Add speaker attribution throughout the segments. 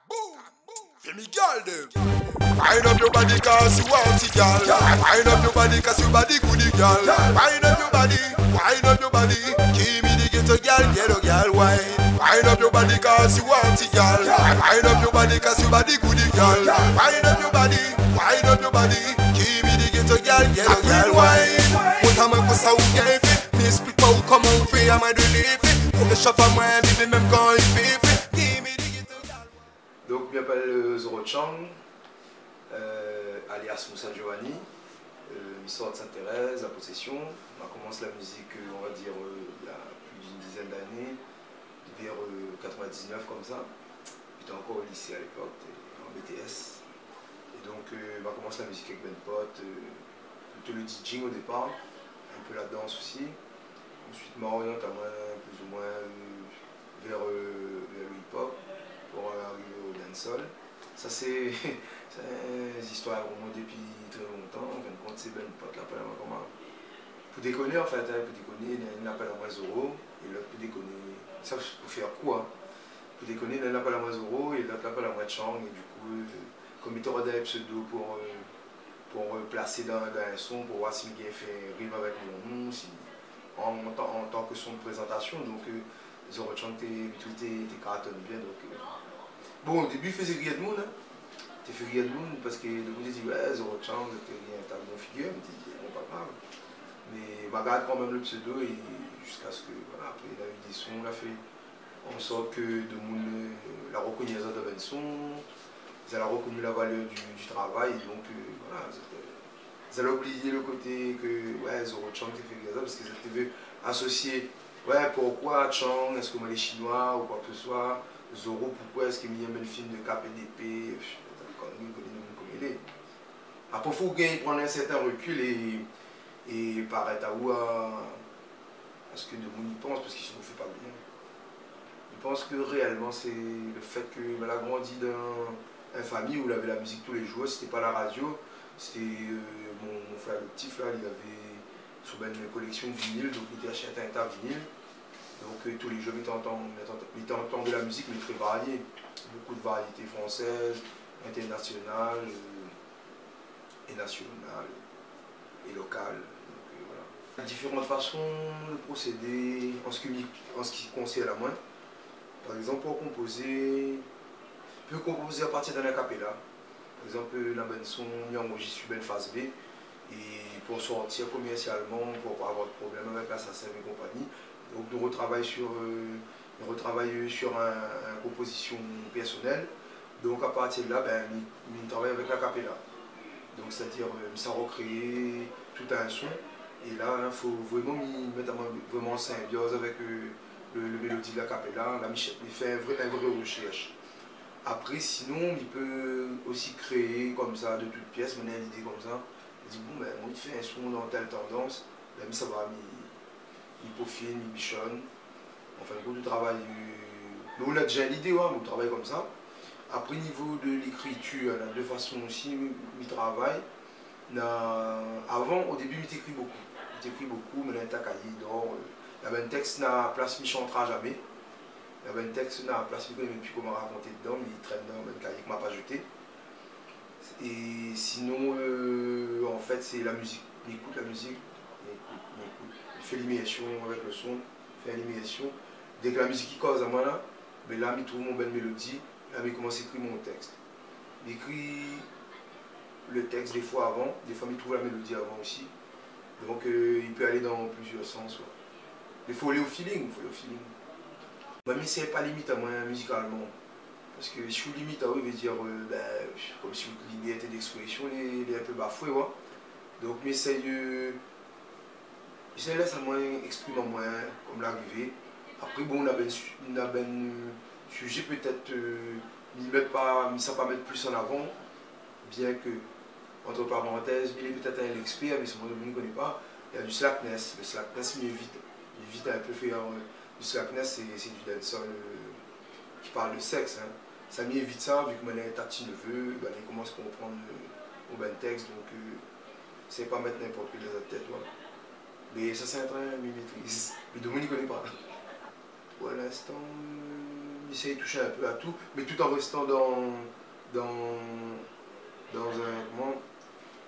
Speaker 1: Boom! Feel me girl them. Wind up your body cause you want it, girl. Wind up your body cause your body goody, girl. Wind up your body, wind up your body. Give me the ghetto girl, wine. Wind up your body cause you want it, girl. Wind up your body cause your body goody, girl. Wind up your body, wind up your body. Give me the ghetto girl, wine. What am I pour ça ou bien fait? M'explique pas où comment on fait à moi de l'effet. Pour que je sois pas moi, bébé, même quand il fait.
Speaker 2: Donc, je m'appelle Zoro Chang, alias Moussa Giovanni, histoire de Sainte-Thérèse, la possession. On a commencé la musique, on va dire, il y a plus d'une dizaine d'années, vers 99 comme ça. J'étais encore au lycée à l'époque, en BTS. Et donc, on a commencé la musique avec mes potes, plutôt le DJing au départ, un peu la danse aussi. Ensuite, je m'oriente à moi, plus ou moins, vers le hip-hop, pour arriver au dancehall. Ça c'est des histoires vraiment depuis très longtemps. En fin de compte, c'est ben pote là, pas comment. Pour déconner en fait, pour déconner, il n'a pas la moins Zoro et l'autre pour déconner. Ça pour faire quoi? Pour déconner, il n'a pas la moins Zoro et l'autre n'a pas la moins Chang. Et du coup, comme il t'aura des pseudos pour placer dans un son, pour voir si le gars fait rime avec mon nom, si, en tant que son de présentation. Donc, Zoro Chang, t'es cartonne bien. Donc, bon, au début, il faisait rire de monde. Hein. Tu fais rire de monde parce que le monde dit ouais, Zoro Chang, t'as une bonne figure. Mais tu dis bon, pas grave. Mais il regarde quand même le pseudo et jusqu'à ce que, voilà, après, il a eu des sons, il a fait en sorte que le monde l'a reconnu dans un son, ils ont reconnu la valeur du travail. Et donc, voilà, ils ont oublié le côté que ouais, Zoro Chang, tu fais rire parce qu'ils étaient associés. Ouais, pourquoi Chang, est-ce que moi les Chinois ou quoi que ce soit? Zoro, pourquoi est-ce qu'il y a même le film de cap et d'épée? Après, il faut prendre un certain recul et paraître à où parce que de monde y pense, parce qu'ils ne fait pas bien. Ils pensent que réellement, c'est le fait qu'elle a grandi dans une famille où il avait la musique tous les jours, c'était pas la radio, c'était mon frère le petit frère, il avait sur une collection de vinyle, donc il était acheté un tas de vinyle. Donc tous les jours, il entend de la musique, mais très variée. Beaucoup de variétés françaises, internationales, et nationales, et locales. Donc, voilà. Différentes façons de procéder en ce qui concerne la main. Par exemple, pour composer, on peut composer à partir d'un acapella. Par exemple, la bande son, il enregistre sur une phase B. Et pour sortir commercialement, pour pas avoir de problème avec l'assassin et compagnie. Donc nous retravaillons sur une composition personnelle. Donc à partir de là, ben, nous travaillons avec la capella. Donc c'est-à-dire, ça recrée tout un son. Et là, il faut vraiment mettre vraiment en symbiose avec le mélodie de la capella. Là, il fait une vraie recherche. Après, sinon, il peut aussi créer comme ça, de toutes pièces, mener une idée comme ça. Il dit, bon, ben, il fait un son dans telle tendance, ben, ça va, il peaufine, il bichonne. Enfin, du travail. Mais on a déjà l'idée, ouais, on travaille comme ça. Après, niveau de l'écriture, il y a deux façons aussi, il travaille. Avant, au début, il écrit beaucoup. Il écrit beaucoup, mais il y a un cahier d'or. Il y a un texte, il a place, il ne chantera jamais. Il y a un texte, il a place, il ne peut plus comment raconter dedans, mais il traîne dans le cahier qu'il ne m'a pas jeté. Et sinon, en fait, c'est la musique. Il écoute la musique, il écoute. Il fait l'immersion avec le son, il fait l'immersion. Dès que la musique cause à moi là, ben là, il trouve mon belle mélodie, là, il commence à écrire mon texte. Il écrit le texte des fois avant, des fois il trouve la mélodie avant aussi. Donc il peut aller dans plusieurs sens. Ouais. Il faut aller au feeling, Mais c'est pas limite à moi musicalement. Parce que si je limite à eux, il veut dire, ben, comme si une liberté d'expression est un peu bafouée. Ouais. Donc, mais c'est je laisse à moi exprimer moins comme l'arrivée. Après, bon, on a un sujet peut-être, ça pas mettre plus en avant, bien que, entre parenthèses, il est peut-être un expert, mais ce monde ne connaît pas. Il y a du slackness. Le slackness m'évite un peu faire. Du slackness, c'est du dancehall qui parle de sexe. Hein. Ça m'évite ça, vu que mon tati neveu, ben, il commence à comprendre mon ben texte, donc c'est pas mettre n'importe quelle dans la tête. Voilà. Mais ça, c'est un train, il maîtrise. Mais Dominique ne connaît pas. Pour l'instant, essayer de toucher un peu à tout, mais tout en restant dans un... Comment,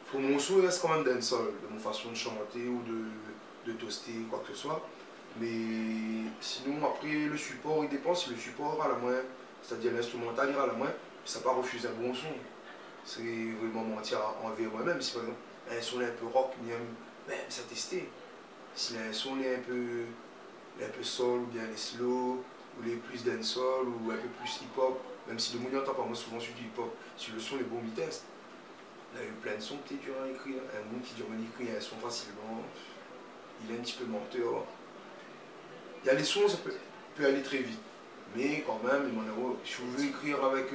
Speaker 2: faut mon son reste quand même dancehall, de mon façon de chanter ou de toaster, quoi que ce soit. Mais sinon, après, le support, il dépend si le support a la main, c'est-à-dire l'instrumental ira à la main, ça va pas refuser un bon son. C'est vraiment mentir envers moi-même. Si par exemple, un son est un peu rock, même ça tester. Si un son est un peu soul, ou bien les slow, ou les plus dancehall, ou un peu plus hip-hop, même si le monde n'entend pas, moi souvent sur du hip-hop, si le son est bon, il teste. Il y a eu plein de sons qui étaient durs à écrire. Un monde qui dure à écrire un son facilement, il est un petit peu menteur. Il y a les sons, ça peut aller très vite. Mais quand même, si vous voulez écrire avec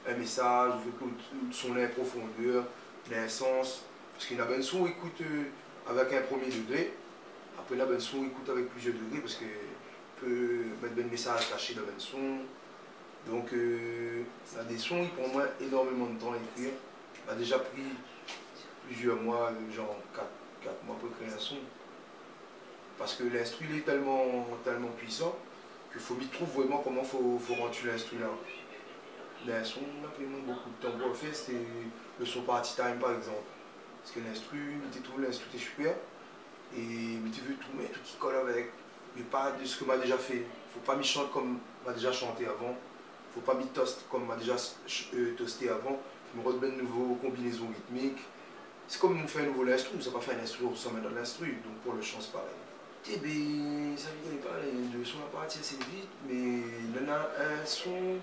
Speaker 2: un message, vous voulez que le son ait une profondeur, un sens, parce qu'il y a un son écoute avec un premier degré, après il y a un son écoute avec plusieurs degrés, parce qu'il peut mettre un message caché dans un son. Donc, ça a des sons qui prennent moi énormément de temps à écrire. On a déjà pris plusieurs mois, genre 4 mois pour créer un son. Parce que l'instru est tellement puissant qu'il faut m'y trouver vraiment comment il faut rendre l'instru là. Le son, on a pris beaucoup de temps pour le faire, c'était le son Party Time par exemple. Parce que l'instru, l'instru était super. Et tu veux tout mettre, tout qui colle avec. Mais pas de ce que m'a déjà fait. Faut pas m'y chanter comme m'a déjà chanté avant. Faut pas m'y toast comme m'a déjà toasté avant. Faut me remettre une nouvelle combinaison rythmique. C'est comme nous fait un nouveau instru, nous n'avons pas fait un instru, on s'en met dans l'instru. Donc pour le chant c'est pareil. Eh bien, ça ne pas, les deux sons à partir assez vite, mais il y en a un son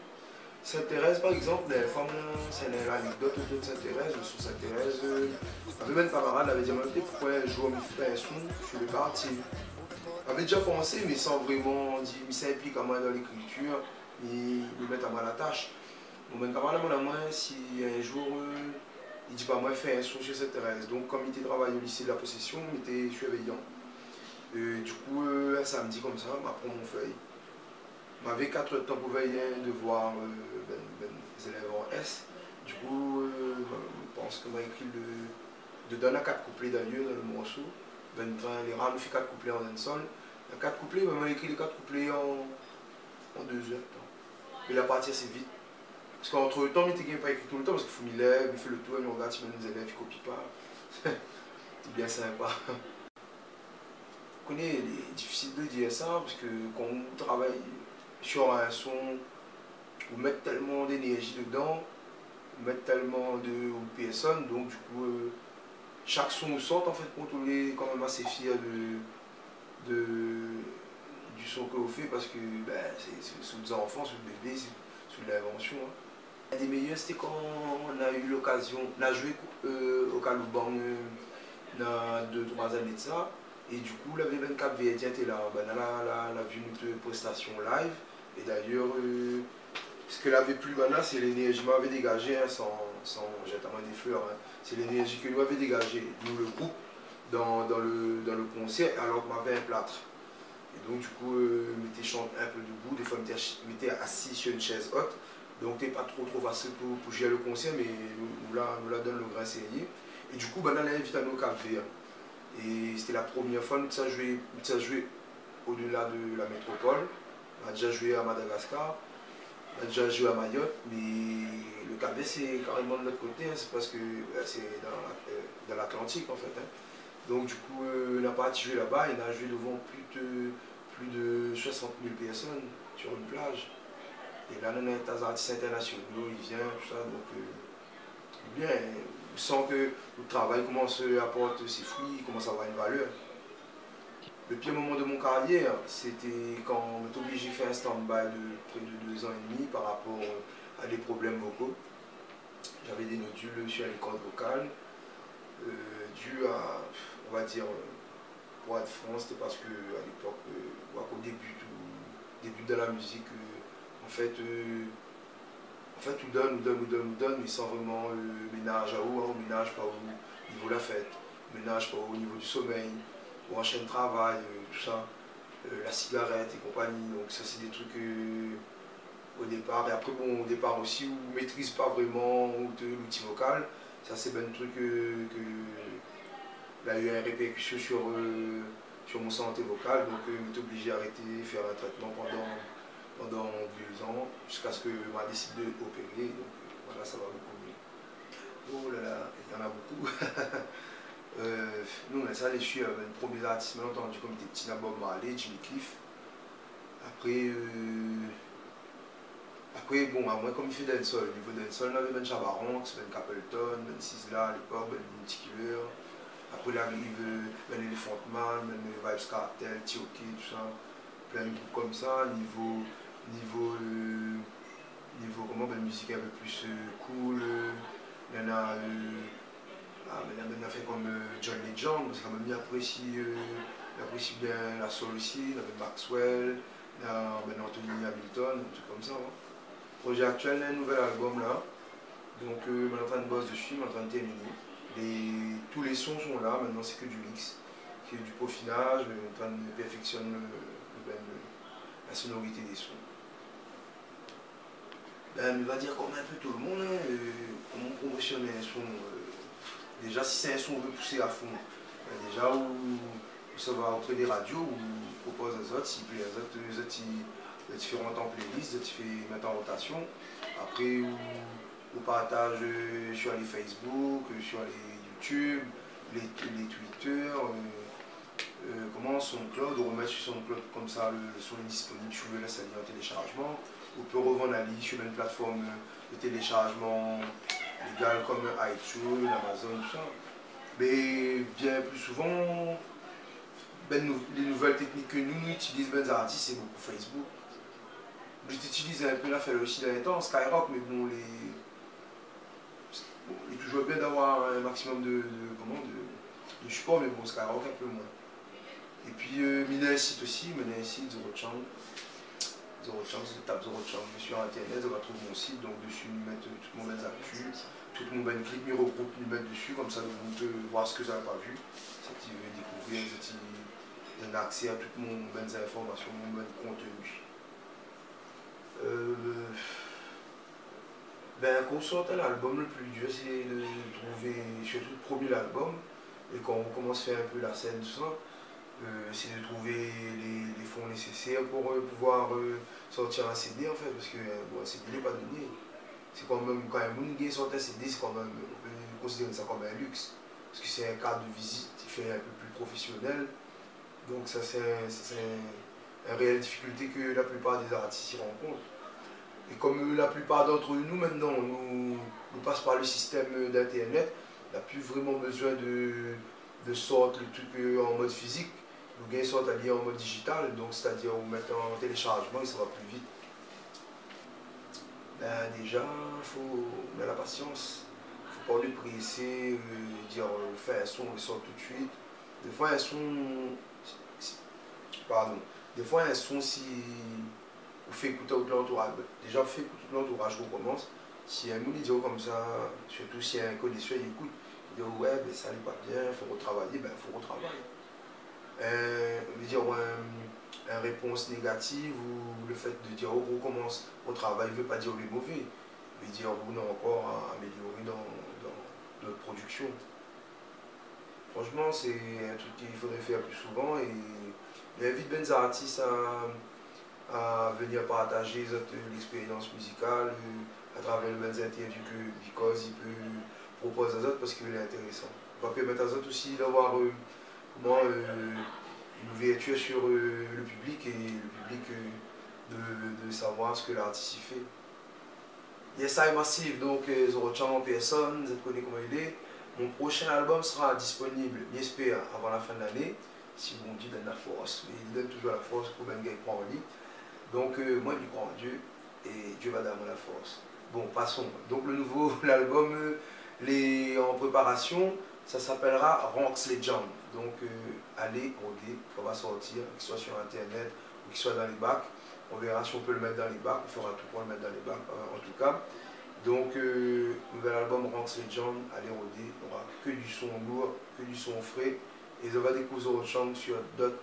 Speaker 2: s'intéresse par exemple, les femmes, c'est l'anecdote de s'intéresse, le son s'intéresse. Avec même camarade avait dit pourquoi un jour on fait un son sur le parti. J'avais déjà pensé, mais sans vraiment dire, il s'implique à moi dans l'écriture, il me met à moi la tâche. Mon camarade m'a moi si un jour il dit pas moi faire un son sur cette Thérèse. Donc comme il était travaillé au lycée de la possession, il était surveillant. Du coup, un samedi comme ça, je prends mon feuille. J'avais 4 temps pour veiller de voir les élèves en S. Du coup, je pense que j'ai écrit de donner 4 couplets d'ailleurs dans le morceau. Les rames fait 4 couplets en dancehall. 4 couplets, j'ai écrit les 4 couplets en 2 heures. Mais la partie assez vite. Parce qu'entre temps, il n'était pas écrit tout le temps parce qu'il faut m'y lève, il fait le tour, il regarde si les élèves ne copient pas. C'est bien sympa. Il est difficile de dire ça parce que quand on travaille sur un son, on met tellement d'énergie dedans, on met tellement de personnes, donc du coup chaque son ou sort en fait quand on est quand même assez fier du son que vous fait parce que c'est sous des enfants, sous le bébé, sous l'invention. Hein. Un des meilleurs c'était quand on a eu l'occasion, on a joué au Kalouban dans 2-3 années de ça. Et du coup, la V24 VD était là. On a vu notre prestation live. Et d'ailleurs, ce qu'elle avait plus maintenant, c'est l'énergie que m'avait dégagée, hein, sans jeter des fleurs. Hein. C'est l'énergie que nous avait dégagée, nous le groupe, dans le concert, alors qu'on avait un plâtre. Et donc, du coup, je m'étais chanté un peu debout. Des fois, je m'étais assis sur une chaise haute. Donc, c'était pas trop facile pour gérer le concert, mais nous la donne le grain serré. Et du coup, on a invité à nos cafés. Et c'était la première fois que nous avons joué au-delà de la métropole. On a déjà joué à Madagascar, on a déjà joué à Mayotte, mais le Cap-Vert c'est carrément de l'autre côté, hein, c'est parce que c'est dans l'Atlantique en fait. Hein. Donc du coup, on n'a pas joué là-bas, et on a joué devant plus de 60 000 personnes sur une plage. Et là, on a des artistes internationaux, ils viennent, tout ça, donc bien. On sent que le travail commence à apporter ses fruits, il commence à avoir une valeur. Le pire moment de mon carrière, c'était quand on était obligé de faire un stand-by de près de 2 ans et demi par rapport à des problèmes vocaux. J'avais des nodules sur les cordes vocales, dû à, on va dire, pour être franc, c'était parce qu'à l'époque, au début de la musique, en fait, on donne, mais sans vraiment ménage à haut, on ménage pas au niveau de la fête, on ménage pas au niveau du sommeil, on enchaîne travail, tout ça, la cigarette et compagnie. Donc ça c'est des trucs au départ. Et après bon, au départ aussi, on ne maîtrise pas vraiment l'outil vocal. Ça c'est un truc il a eu une répercussion sur mon santé vocale. Donc j'étais obligé d'arrêter, faire un traitement pendant 2 ans, jusqu'à ce que m'a décidé d'opérer. Donc voilà, ça va beaucoup mieux. Oh là là, il y en a beaucoup. Nous, mais ça, les suis une première artiste, mais entendu comme des petits Bob Marley, Jimmy Cliff. Après, bon, moi, comme il fait dancehall, au niveau dancehall, on avait Ben Chabaronx, Ben Capleton, Ben Sizzla à l'époque, Ben Multikiller. Après, il arrive Ben Elephant Man, Ben Vibes Cartel, T.O.K, tout ça. Plein de groupes comme ça, niveau comment, ben, musique un peu plus cool. Il y en a, ben, fait comme John Legend, parce qu'il m'a apprécie bien la soul aussi, il y a ben Maxwell, il y a ben Anthony Hamilton, un truc comme ça. Hein. Projet actuel, il y a un nouvel album là, donc je suis en train de bosser dessus, je suis en train de terminer. Tous les sons sont là, maintenant c'est que du mix, c'est du peaufinage, je suis en train de perfectionner la sonorité des sons. Ben, il va dire comme un peu tout le monde, hein, comment promotionner un son. Déjà, si c'est un son on veut pousser à fond, ben, déjà, où ça va entre les radios, où on propose aux autres, s'il plaît, les autres, ils font en playlist, ils font mettre en rotation. Après, on partage sur les Facebook, sur les YouTube, les Twitter, comment SoundCloud, on remet sur SoundCloud comme ça, le son est disponible, tu veux la salle en téléchargement. On peut revendre la liste sur une plateforme de téléchargement légale comme iTunes, Amazon, tout ça. Mais bien plus souvent, ben, les nouvelles techniques que nous utilisons, ben, les artistes, c'est beaucoup Facebook. J'utilise un peu la fait aussi dans les temps, Skyrock, mais bon, il est toujours bien d'avoir un maximum de support, mais bon, Skyrock un peu moins. Et puis, Mina site aussi, Mina site, Zero Chance, je tape Zero Chance sur internet, on va trouver mon site, donc dessus, nous mettre tout mon belles actus, tout mon ben clip, nous regroupe, nous mettre dessus, comme ça, vous pouvez voir ce que vous n'avez pas vu, ça qui veut découvrir, vous avez accès à toutes mon bonnes informations, mon bon contenu. Ben, quand on sort l'album, le plus dur, c'est de trouver, surtout le premier album, et quand on commence à faire un peu la scène, tout ça, c'est de trouver les fonds nécessaires pour pouvoir sortir un CD en fait, parce que bon, un CD n'est pas donné. C'est quand même, quand un monde sort un CD, c'est quand même, on peut considérer ça comme un luxe, parce que c'est un cadre de visite qui fait un peu plus professionnel. Donc ça c'est une réelle difficulté que la plupart des artistes y rencontrent. Et comme la plupart d'entre nous maintenant, nous passons par le système d'internet, on n'a plus vraiment besoin de sortir le truc en mode physique. Nous gagnons sorte à lire en mode digital, donc c'est-à-dire on met en téléchargement et ça va plus vite. Ben déjà, il faut mettre la patience. Il ne faut pas le presser, dire fais un son, il sort tout de suite. Des fois un son, si vous faites écouter tout l'entourage, déjà vous faites écouter tout l'entourage qu'on commence. Si un monde dit comme ça, surtout si un connaisseur écoute, il dit ouais ben ça n'est pas bien, il faut retravailler, ben il faut retravailler. Une réponse négative ou le fait de dire on recommence au travail ne veut pas dire le mauvais, il veut dire on a encore à améliorer dans notre production. Franchement, c'est un truc qu'il faudrait faire plus souvent et j'invite les artistes à venir partager l'expérience musicale à travers les interviews que Because il peut proposer aux autres parce qu'il est intéressant. On va permettre aux autres aussi d'avoir une ouverture sur le public et le public de savoir ce que l'artiste y fait. Yes, I Massive, donc Zero Chance en personne, vous connaissez comment il est. Mon prochain album sera disponible, j'espère, avant la fin de l'année. Si mon Dieu donne la force, mais il donne toujours la force pour ben gars croire en lui. Donc moi je crois en Dieu et Dieu va donner la force. Bon, passons. Donc le nouveau album en préparation, ça s'appellera Ranks Legend. Donc allez, on va sortir, qu'il soit sur internet ou qu'il soit dans les bacs. On verra si on peut le mettre dans les bacs, on fera tout pour le mettre dans les bacs en tout cas. Donc nouvel album Ranks Legend, allez rôder, il n'y aura que du son lourd, que du son frais. Et on va découvrir autre chose sur d'autres,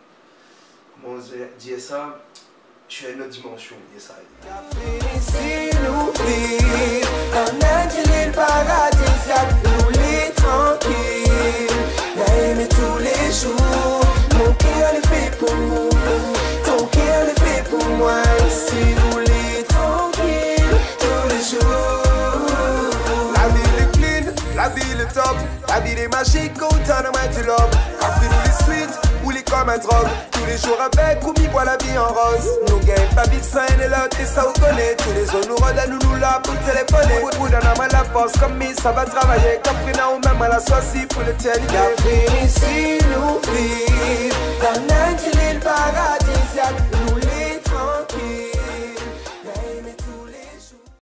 Speaker 2: comment dire ça, sur une autre dimension, yes I.
Speaker 3: Tous les jours, mon cœur est fait pour nous, ton cœur est fait pour moi ici.
Speaker 1: La vie est magique, autant de mighty love. Après nous les sweet, ou les comme un drogue. Tous les jours avec, ou mi voit la vie en rose. Nous gagne pas big sign et l'autre, et ça vous connaît. Tous les jours nous redonnent, nous là pour téléphoner. Ou d'un homme à la force, comme mi, ça va travailler. Comme Frina ou même à la soie, si pour l'éternité.
Speaker 2: La ici, nous